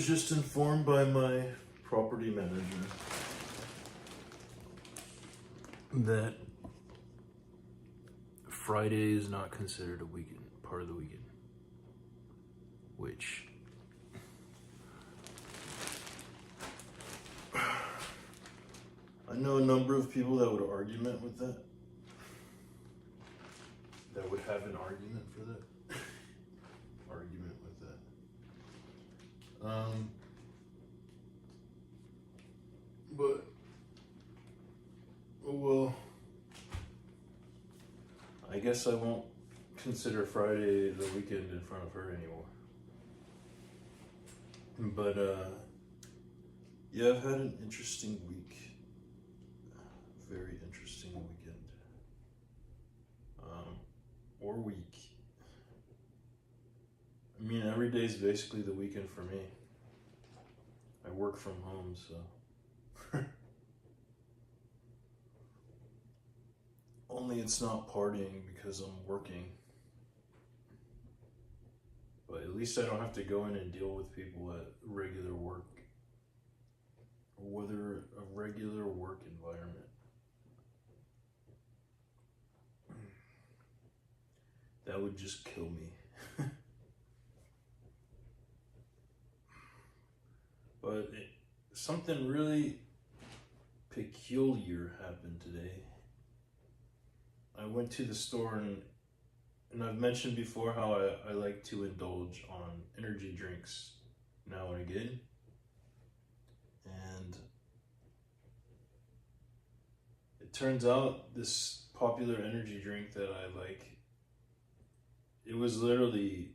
just informed by my property manager that Friday is not considered a weekend, part of the weekend, which I know a number of people that would argument with that. That would have an argument for that. Argument with that. But, well, I guess I won't consider Friday the weekend in front of her anymore. But, yeah, I've had an interesting week. Very interesting weekend. Or week. I mean, every day is basically the weekend for me. I work from home, so. Only it's not partying because I'm working. But at least I don't have to go in and deal with people at regular work. Or whether a regular work environment. That would just kill me. But something really peculiar happened today. I went to the store and I've mentioned before how I like to indulge on energy drinks now and again. And it turns out this popular energy drink that I like, it was literally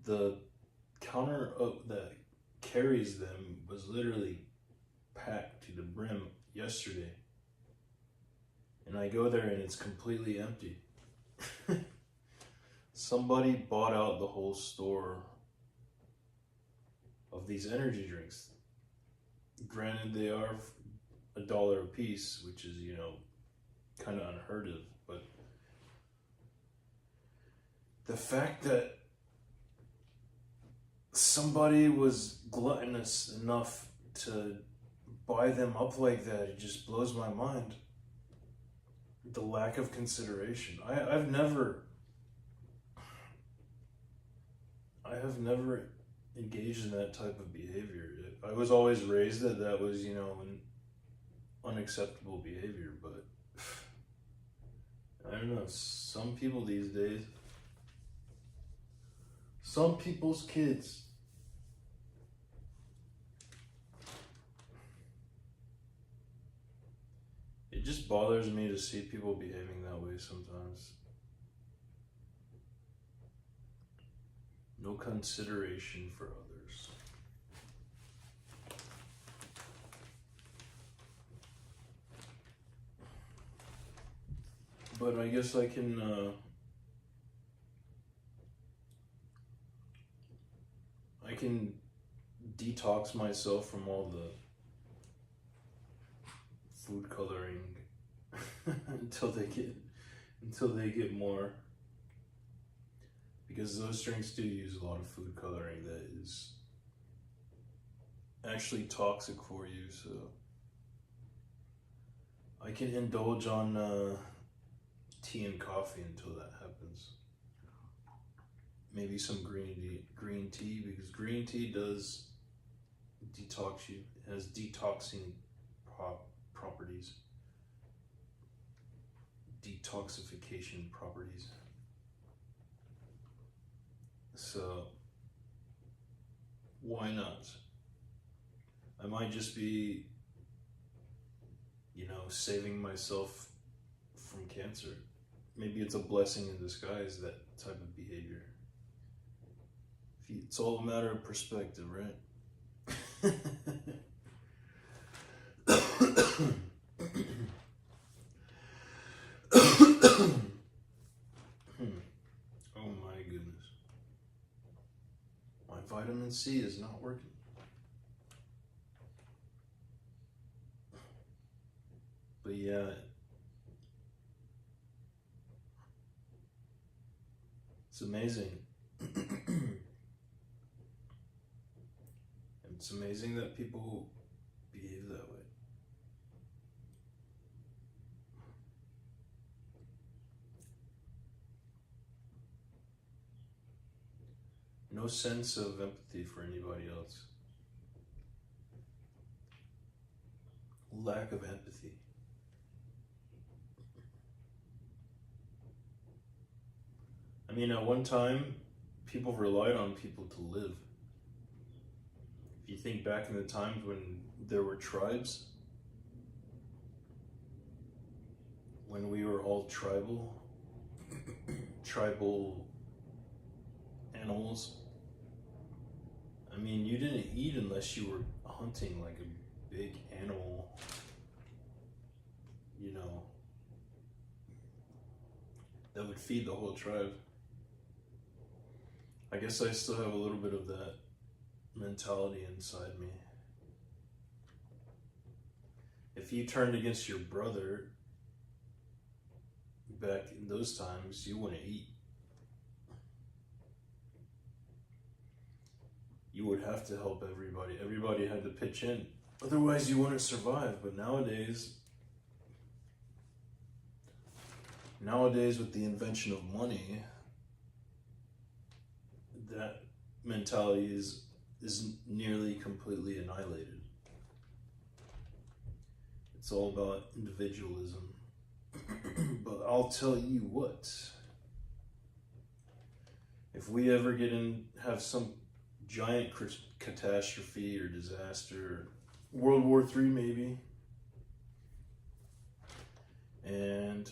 the counter that carries them was literally packed to the brim yesterday. And I go there and it's completely empty. Somebody bought out the whole store of these energy drinks. Granted, they are $1 a piece, which is, kind of unheard of, but the fact that somebody was gluttonous enough to buy them up like that, it just blows my mind. The lack of consideration. I have never engaged in that type of behavior. I was always raised that was, an unacceptable behavior, but I don't know, some people these days, some people's kids, it just bothers me to see people behaving that way sometimes. No consideration for others. But I guess I can detox myself from all the food coloring until they get more, because those drinks do use a lot of food coloring that is actually toxic for you, so I can indulge on tea and coffee until that happens. Maybe some green tea, because green tea does detox you. It has detoxing properties. Detoxification properties. So, why not? I might just be, saving myself from cancer. Maybe it's a blessing in disguise, that type of behavior. It's all a matter of perspective, right? Oh my goodness. My vitamin C is not working. But yeah, it's amazing. It's amazing that people behave that way. No sense of empathy for anybody else. Lack of empathy. I mean, at one time, people relied on people to live. If you think back in the times when there were tribes, when we were all tribal animals, I mean, you didn't eat unless you were hunting like a big animal, you know, that would feed the whole tribe. I guess I still have a little bit of that mentality inside me. If you turned against your brother back in those times, you wouldn't eat. You would have to help everybody. Everybody had to pitch in. Otherwise, you wouldn't survive. But nowadays, with the invention of money, that mentality is nearly completely annihilated. It's all about individualism. But I'll tell you what, if we ever have some giant catastrophe or disaster, World War III maybe, and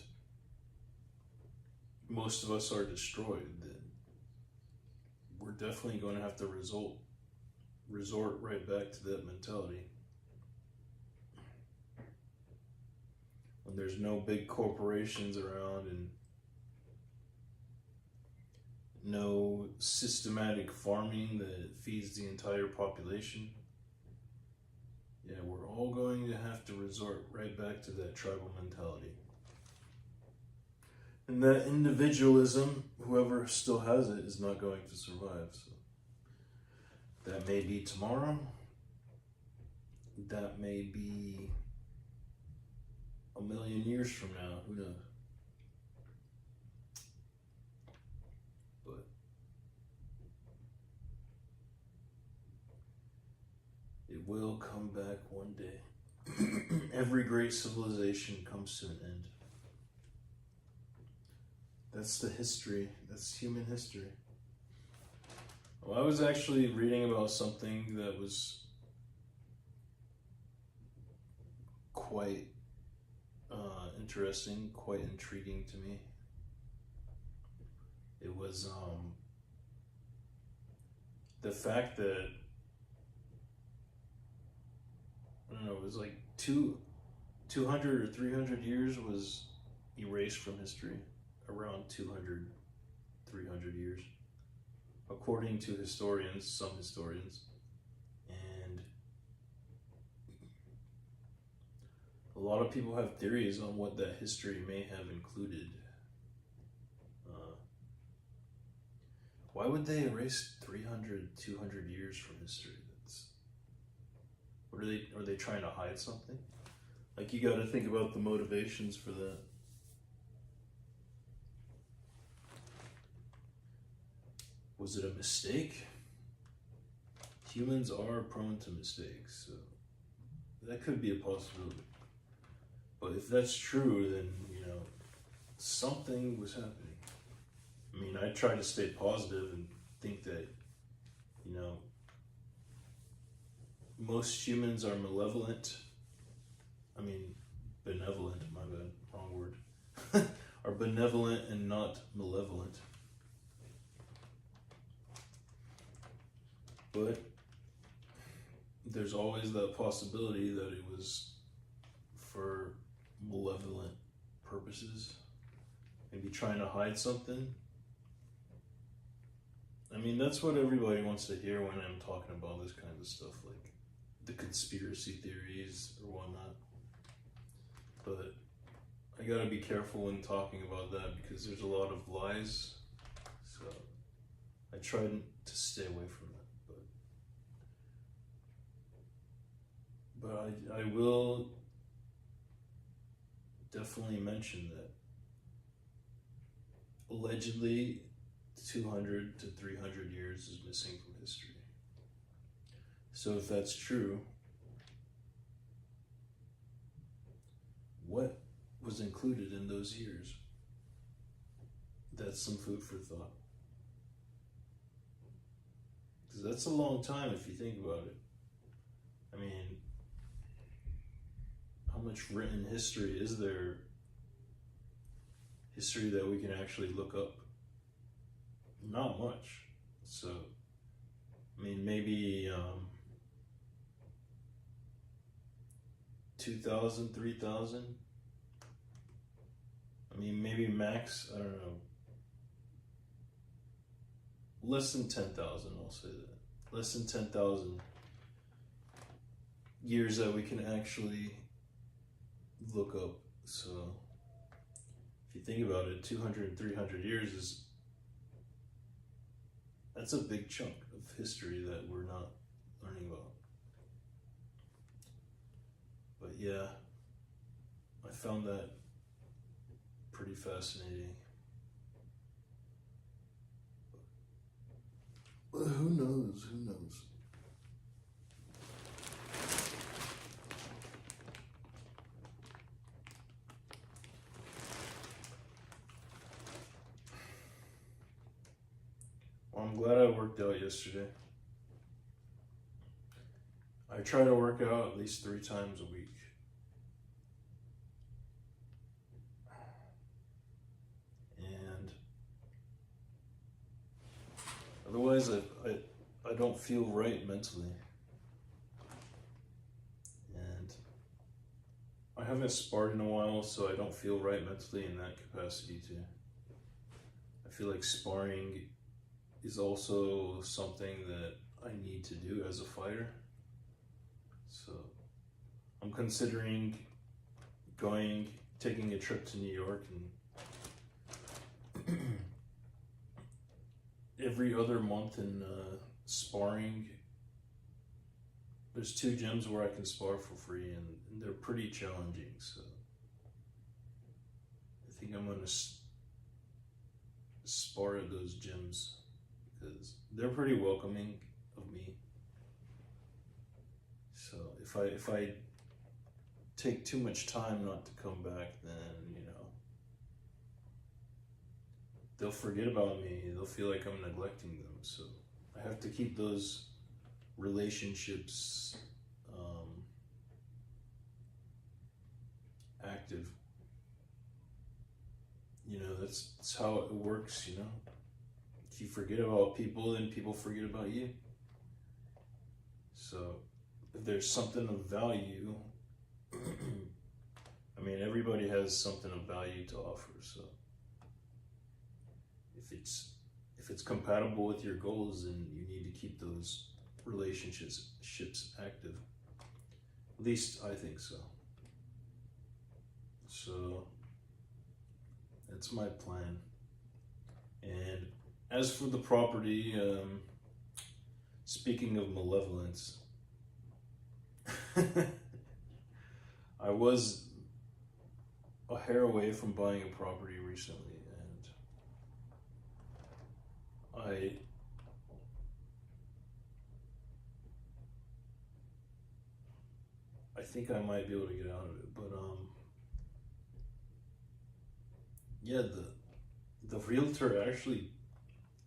most of us are destroyed, then we're definitely going to have to resort right back to that mentality. When there's no big corporations around and no systematic farming that feeds the entire population, yeah, we're all going to have to resort right back to that tribal mentality. And that individualism, whoever still has it, is not going to survive. So that may be tomorrow. That may be a million years from now. Who knows? But it will come back one day. Every great civilization comes to an end. That's the history. That's human history. Well, I was actually reading about something that was quite interesting, quite intriguing to me. It was the fact that, I don't know, it was like 200 or 300 years was erased from history. Around 200, 300 years, according to some historians. And a lot of people have theories on what that history may have included. Why would they erase 300, 200 years from history? Are they trying to hide something? Like, you got to think about the motivations for that. Was it a mistake? Humans are prone to mistakes, so that could be a possibility. But if that's true, then, something was happening. I mean, I try to stay positive and think that, most humans are malevolent. I mean, benevolent, my bad, wrong word. Are benevolent and not malevolent. But there's always that possibility that it was for malevolent purposes. Maybe trying to hide something. I mean, that's what everybody wants to hear when I'm talking about this kind of stuff, like the conspiracy theories or whatnot. But I gotta be careful when talking about that because there's a lot of lies. So I try to stay away from that. But I will definitely mention that allegedly 200 to 300 years is missing from history. So if that's true, what was included in those years? That's some food for thought. Because that's a long time if you think about it. I mean, how much written history is there? History that we can actually look up? Not much. So, I mean, maybe 2,000, 3,000. I mean, maybe max, I don't know, less than 10,000, I'll say that. Less than 10,000 years that we can actually look up. So, if you think about it, 200 and 300 years that's a big chunk of history that we're not learning about. But yeah, I found that pretty fascinating. But who knows? Who knows? Well, I'm glad I worked out yesterday. I try to work out at least 3 times a week. And otherwise, I don't feel right mentally. And I haven't sparred in a while, so I don't feel right mentally in that capacity too. I feel like sparring is also something that I need to do as a fighter. So I'm considering taking a trip to New York and every other month in sparring. There's 2 gyms where I can spar for free, and they're pretty challenging. So I think I'm gonna spar at those gyms because they're pretty welcoming of me. So if I take too much time not to come back, then they'll forget about me. They'll feel like I'm neglecting them. So I have to keep those relationships active. That's how it works. If you forget about people, then people forget about you. So if there's something of value, I mean, everybody has something of value to offer. So if it's compatible with your goals, then you need to keep those relationships active. At least I think so. So that's my plan. And as for the property, speaking of malevolence, I was a hair away from buying a property recently, and I think I might be able to get out of it, but yeah, the realtor actually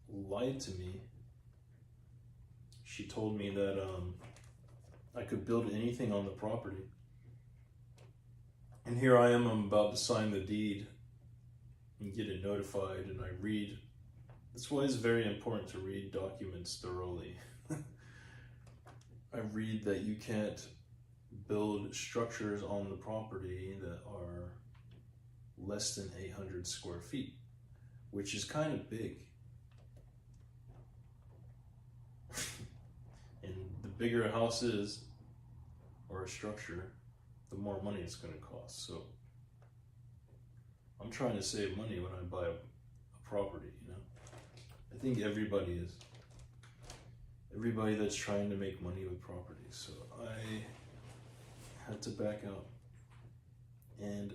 lied to me. She told me that I could build anything on the property. And here I am, I'm about to sign the deed and get it notified, and I read. That's why it's very important to read documents thoroughly. I read that you can't build structures on the property that are less than 800 square feet, which is kind of big. And the bigger a house is, or a structure, the more money it's going to cost. So I'm trying to save money when I buy a property, I think everybody is. Everybody that's trying to make money with property. So had to back out. And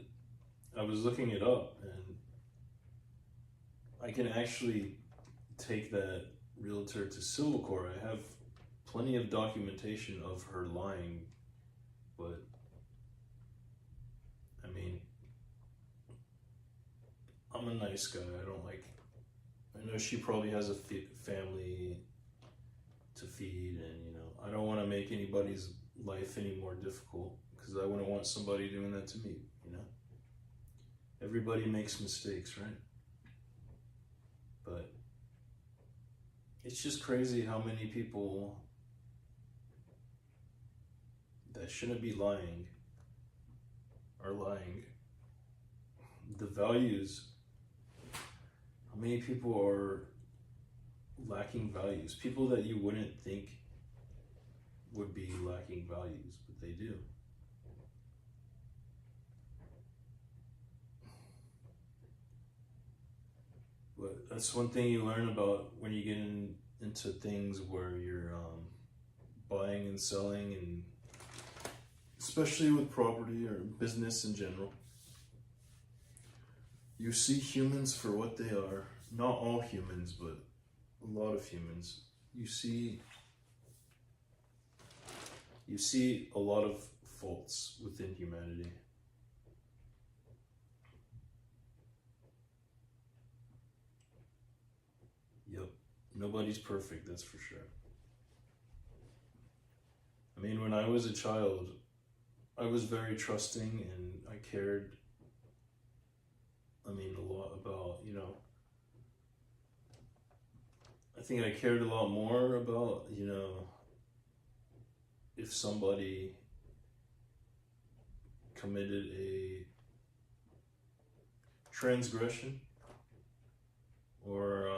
I was looking it up, and I can actually take that realtor to civil court. I have plenty of documentation of her lying, but I mean, I'm a nice guy. I know she probably has a family to feed, and I don't want to make anybody's life any more difficult, because I wouldn't want somebody doing that to me. Everybody makes mistakes, right? But it's just crazy how many people that shouldn't be lying are lying. The values, how many people are lacking values? People that you wouldn't think would be lacking values, but they do. But that's one thing you learn about when you get into things where you're buying and selling, and especially with property or business in general. You see humans for what they are. Not all humans, but a lot of humans. You see a lot of faults within humanity. Yep, nobody's perfect, that's for sure. I mean, when I was a child, I was very trusting, and I cared, a lot about, I think I cared a lot more about, if somebody committed a transgression or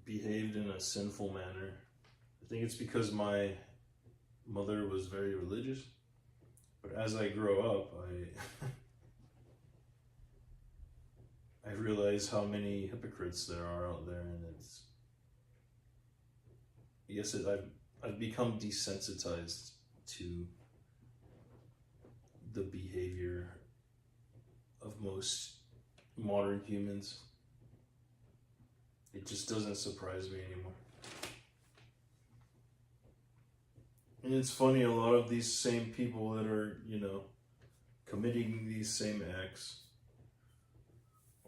behaved in a sinful manner. I think it's because my mother was very religious, but as I grow up, I realize how many hypocrites there are out there, and I've become desensitized to the behavior of most modern humans. It just doesn't surprise me anymore. And it's funny, a lot of these same people that are, committing these same acts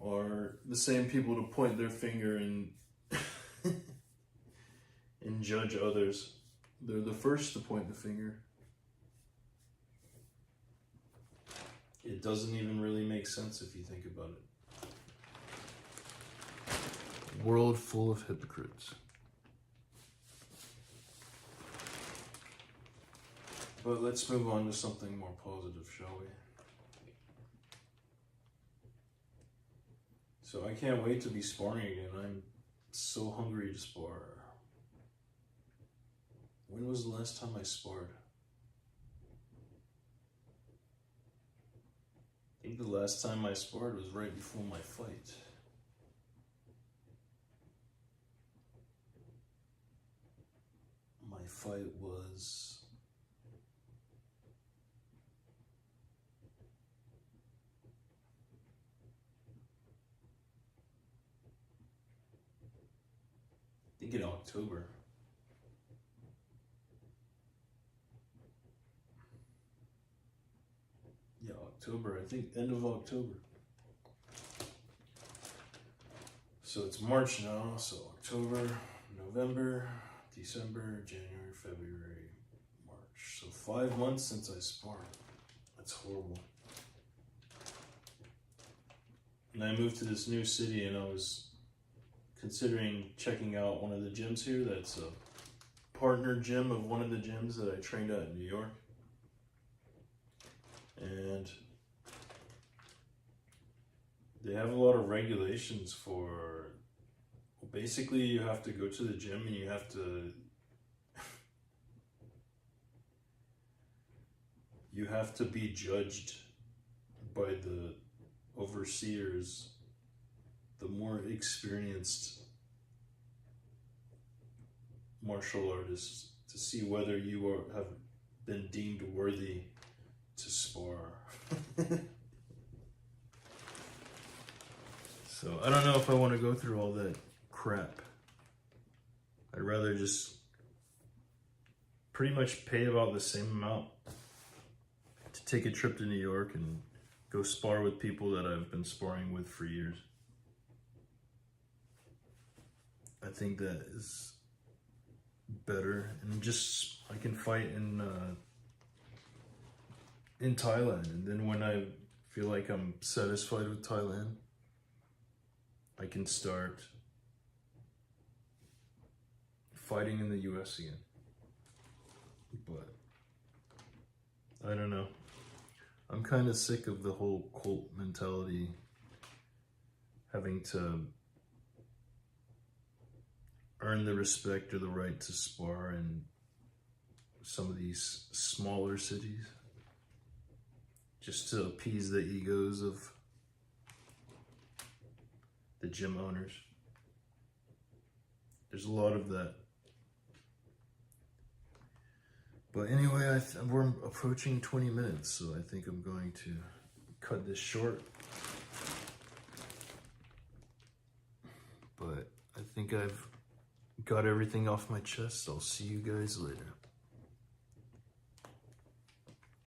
are the same people to point their finger and and judge others. They're the first to point the finger. It doesn't even really make sense if you think about it. World full of hypocrites. But let's move on to something more positive, shall we? So I can't wait to be sparring again. I'm so hungry to spar. When was the last time I sparred? I think the last time I sparred was right before my fight. My fight was... I think in October. Yeah, October, I think end of October. So it's March now, so October, November, December, January, February, March. So 5 months since I sparred. That's horrible. And I moved to this new city, and I was considering checking out one of the gyms here that's a partner gym of one of the gyms that I trained at in New York. And they have a lot of regulations for, basically you have to go to the gym and you have to be judged by the overseers, the more experienced martial artists. to see whether you have been deemed worthy to spar. So I don't know if I want to go through all that crap. I'd rather just pretty much pay about the same amount to take a trip to New York and go spar with people that I've been sparring with for years. I think that is better, and just I can fight in Thailand, and then when I feel like I'm satisfied with Thailand, I can start fighting in the US again. But I don't know. I'm kind of sick of the whole cult mentality, having to earn the respect or the right to spar in some of these smaller cities, just to appease the egos of the gym owners. There's a lot of that. But anyway, we're approaching 20 minutes, so I think I'm going to cut this short. But I think I've got everything off my chest. I'll see you guys later.